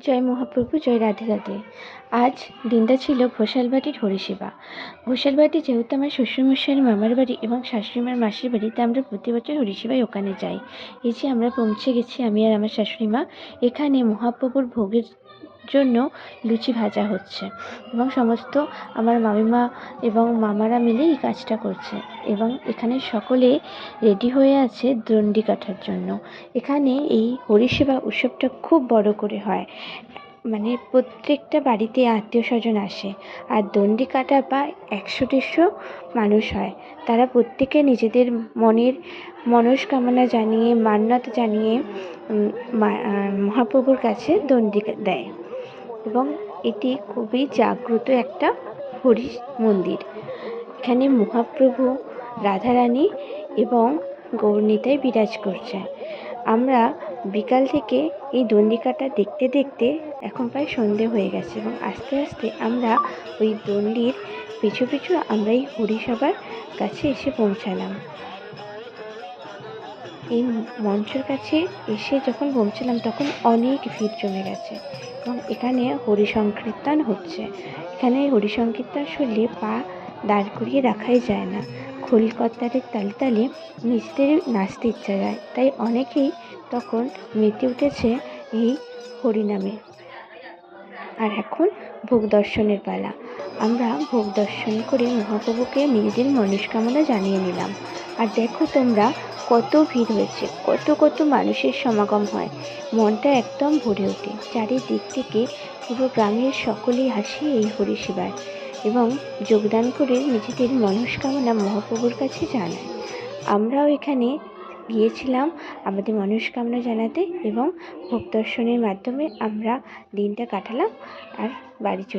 জয় মহাপ্রভু, জয় রাধে রাধে। আজ দিনটা ছিল ঘোষালবাটির হরিসেবা। ঘোষালবাটি যেহেতু আমার শ্বশুরমশাইয়ের মামার বাড়ি এবং শাশুড়িমার মাসির বাড়ি, তাই আমরা প্রতি বছর হরিসেবায় ওখানে যাই। এই যে আমরা পৌঁছে গেছি, আমি আর আমার শাশুড়িমা। এখানে মহাপ্রভুর ভোগের জন্য লুচি ভাজা হচ্ছে এবং সমস্ত আমার মামিমা এবং মামারা মিলে এই কাজটা করছে এবং এখানে সকলে রেডি হয়ে আছে দণ্ডি কাটার জন্য। এখানে এই হরিসেবা উৎসবটা খুব বড় করে হয়, মানে প্রত্যেকটা বাড়িতে আত্মীয় স্বজন আসে আর দণ্ডি কাটা বা 100-150 মানুষ হয়। তারা প্রত্যেকে নিজেদের মনের মনস্কামনা জানিয়ে, মান্যত জানিয়ে মহাপ্রভুর কাছে দণ্ডি দেয় এবং এটি খুবই জাগ্রত একটা হরি মন্দির। এখানে মহাপ্রভু, রাধারানী এবং গৌরনিতাই বিরাজ করছে। আমরা বিকাল থেকে এই দণ্ডি কাটা দেখতে দেখতে এখন প্রায় সন্ধে হয়ে গেছে এবং আস্তে আস্তে আমরা ওই দণ্ডির পিছু পিছু আমরা এই হরিসভার কাছে এসে পৌঁছালাম। এই মঞ্চের কাছে এসে যখন পৌঁছালাম তখন অনেক ভিড় জমে গেছে এবং এখানে হরিসংকীর্তন হচ্ছে। এখানে হরিসংকীর্তন শুনলে পা দাঁড় করিয়ে রাখাই যায় না, খোলকর্তাদের তালে তালে নিজেদের নাচতে ইচ্ছা যায়, তাই অনেকেই তখন মেতে উঠেছে এই হরিনামে। আর এখন ভোগ দর্শনের পালা। আমরা ভোগ দর্শন করে মহাপ্রভুকে নিজেদের মনস্কামনা জানিয়ে নিলাম। আর দেখো তোমরা কত ভিড় হয়েছে, কত কত মানুষের সমাগম হয়, মনটা একদম ভরে ওঠে। চারিদিক থেকে পুরো গ্রামের সকলেই আসে এই হরিসেবায় এবং যোগদান করে নিজেদের মনস্কামনা মহাপ্রভুর কাছে জানায়। আমরাও এখানে গিয়েছিলাম আমাদের মনস্কামনা জানাতে এবং ভোগ দর্শনের মাধ্যমে আমরা দিনটা কাটালাম আর বাড়ি চলে